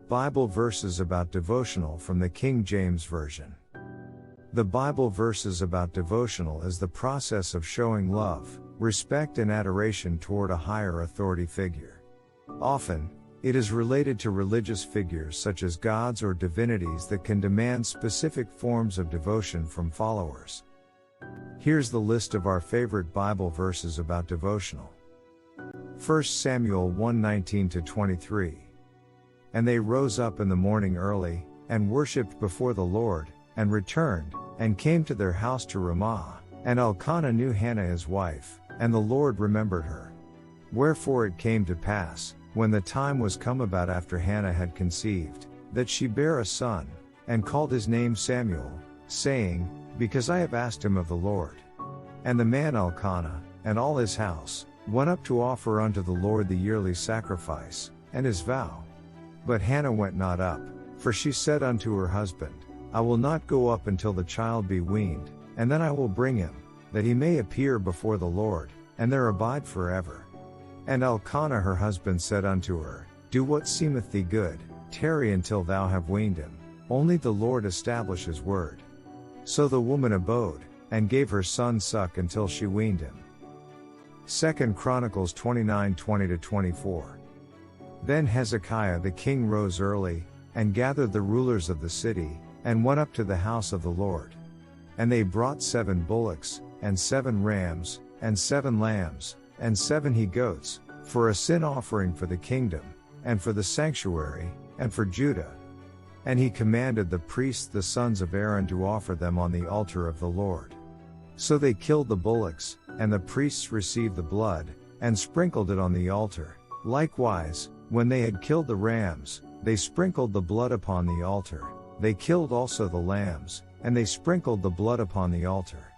Bible verses about devotional from the King James Version. The Bible verses about devotional is the process of showing love, respect and adoration toward a higher authority figure. Often, it is related to religious figures such as gods or divinities that can demand specific forms of devotion from followers. Here's the list of our favorite Bible verses about devotional. 1 Samuel 1:19-23. And they rose up in the morning early, and worshipped before the Lord, and returned, and came to their house to Ramah, and Elkanah knew Hannah his wife, and the Lord remembered her. Wherefore it came to pass, when the time was come about after Hannah had conceived, that she bare a son, and called his name Samuel, saying, Because I have asked him of the Lord. And the man Elkanah, and all his house, went up to offer unto the Lord the yearly sacrifice, and his vow. But Hannah went not up, for she said unto her husband, I will not go up until the child be weaned, and then I will bring him, that he may appear before the Lord, and there abide forever. And Elkanah her husband said unto her, Do what seemeth thee good, tarry until thou have weaned him, only the Lord establish his word. So the woman abode, and gave her son suck until she weaned him. 2 Chronicles 29:20-24. Then Hezekiah the king rose early, and gathered the rulers of the city, and went up to the house of the Lord. And they brought 7 bullocks, and 7 rams, and 7 lambs, and 7 he-goats, for a sin offering for the kingdom, and for the sanctuary, and for Judah. And he commanded the priests the sons of Aaron to offer them on the altar of the Lord. So they killed the bullocks, and the priests received the blood, and sprinkled it on the altar. Likewise, when they had killed the rams, they sprinkled the blood upon the altar. They killed also the lambs, and they sprinkled the blood upon the altar.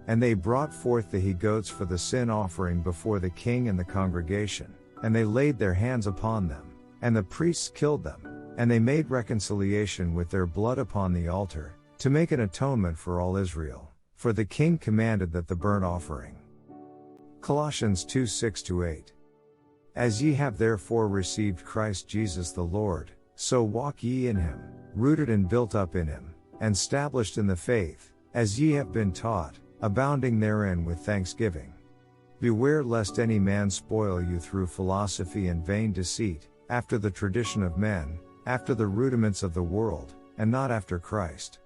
And they brought forth the he-goats for the sin offering before the king and the congregation, and they laid their hands upon them, and the priests killed them, and they made reconciliation with their blood upon the altar, to make an atonement for all Israel, for the king commanded that the burnt offering. Colossians 2:6-8. As ye have therefore received Christ Jesus the Lord, so walk ye in him, rooted and built up in him, and stablished in the faith, as ye have been taught, abounding therein with thanksgiving. Beware lest any man spoil you through philosophy and vain deceit, after the tradition of men, after the rudiments of the world, and not after Christ.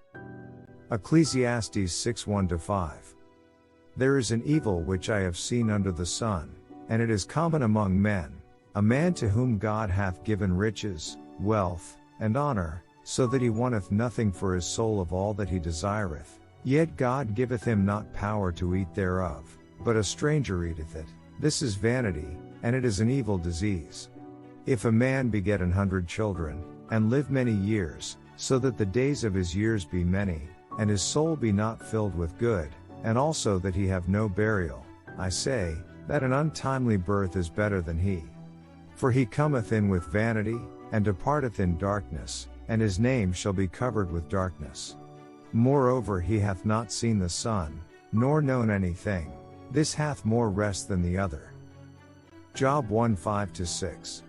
Ecclesiastes 6:1-5. There is an evil which I have seen under the sun, and it is common among men, a man to whom God hath given riches, wealth, and honor, so that he wanteth nothing for his soul of all that he desireth, yet God giveth him not power to eat thereof, but a stranger eateth it. This is vanity, and it is an evil disease. If a man beget 100 children, and live many years, so that the days of his years be many, and his soul be not filled with good, and also that he have no burial, I say, that an untimely birth is better than he. For he cometh in with vanity, and departeth in darkness, and his name shall be covered with darkness. Moreover he hath not seen the sun, nor known anything. This hath more rest than the other. Job 1:5-6.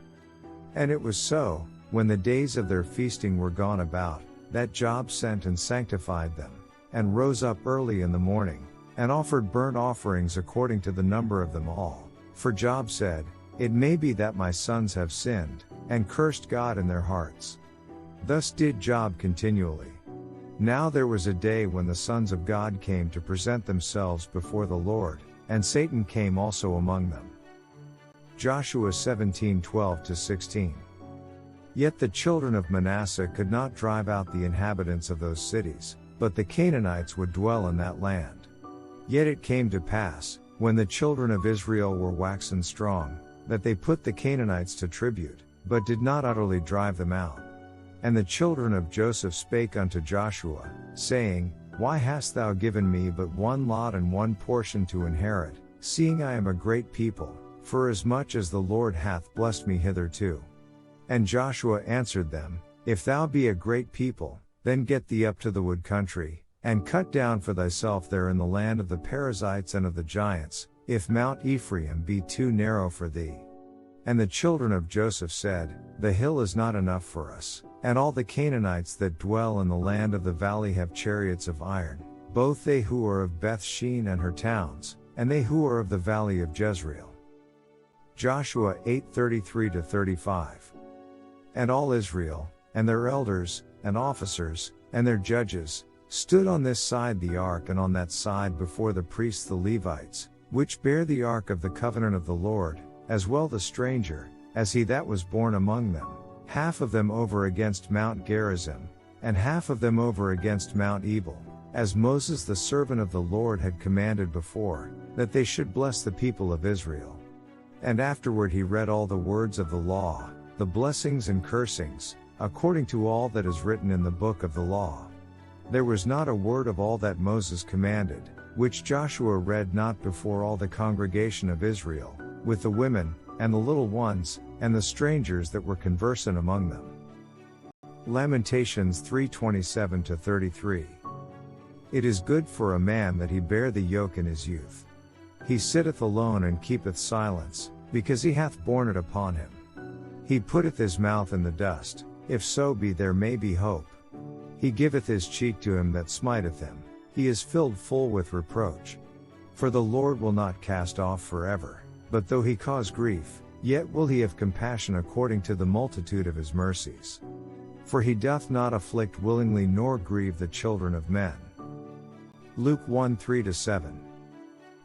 And it was so, when the days of their feasting were gone about, that Job sent and sanctified them, and rose up early in the morning, and offered burnt offerings according to the number of them all. For Job said, It may be that my sons have sinned, and cursed God in their hearts. Thus did Job continually. Now there was a day when the sons of God came to present themselves before the Lord, and Satan came also among them. Joshua 17:12-16. Yet the children of Manasseh could not drive out the inhabitants of those cities, but the Canaanites would dwell in that land. Yet it came to pass, when the children of Israel were waxen strong, that they put the Canaanites to tribute, but did not utterly drive them out. And the children of Joseph spake unto Joshua, saying, Why hast thou given me but one lot and one portion to inherit, seeing I am a great people, forasmuch as the Lord hath blessed me hitherto? And Joshua answered them, If thou be a great people, then get thee up to the wood country, and cut down for thyself there in the land of the Perizzites and of the giants, if Mount Ephraim be too narrow for thee. And the children of Joseph said, The hill is not enough for us, and all the Canaanites that dwell in the land of the valley have chariots of iron, both they who are of Beth-shean and her towns, and they who are of the valley of Jezreel. Joshua 8:33-35. And all Israel, and their elders, and officers, and their judges, stood on this side the ark and on that side before the priests the Levites, which bear the ark of the covenant of the Lord, as well the stranger, as he that was born among them, half of them over against Mount Gerizim, and half of them over against Mount Ebal, as Moses the servant of the Lord had commanded before, that they should bless the people of Israel. And afterward he read all the words of the law, the blessings and cursings, according to all that is written in the book of the law. There was not a word of all that Moses commanded, which Joshua read not before all the congregation of Israel, with the women, and the little ones, and the strangers that were conversant among them. Lamentations 3:27-33. It is good for a man that he bear the yoke in his youth. He sitteth alone and keepeth silence, because he hath borne it upon him. He putteth his mouth in the dust, if so be there may be hope. He giveth his cheek to him that smiteth him, he is filled full with reproach. For the Lord will not cast off forever, but though he cause grief, yet will he have compassion according to the multitude of his mercies. For he doth not afflict willingly nor grieve the children of men. Luke 1:3-7.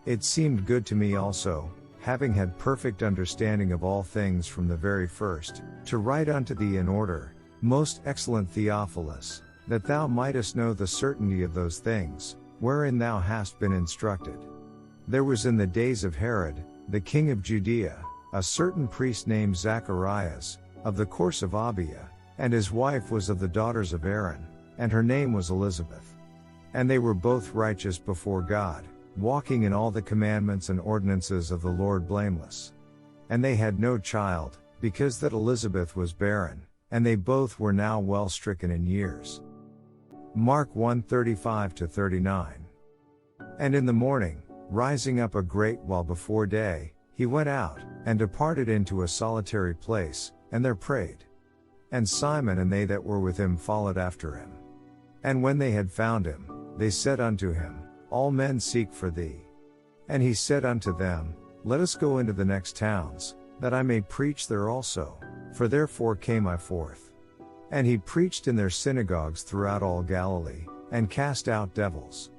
It seemed good to me also, having had perfect understanding of all things from the very first, to write unto thee in order, most excellent Theophilus, that thou mightest know the certainty of those things, wherein thou hast been instructed. There was in the days of Herod, the king of Judea, a certain priest named Zacharias, of the course of Abia, and his wife was of the daughters of Aaron, and her name was Elizabeth. And they were both righteous before God, walking in all the commandments and ordinances of the Lord blameless. And they had no child, because that Elizabeth was barren, and they both were now well stricken in years. Mark 1:35-39. And in the morning, rising up a great while before day, he went out, and departed into a solitary place, and there prayed. And Simon and they that were with him followed after him. And when they had found him, they said unto him, All men seek for thee. And he said unto them, Let us go into the next towns, that I may preach there also, for therefore came I forth. And he preached in their synagogues throughout all Galilee, and cast out devils.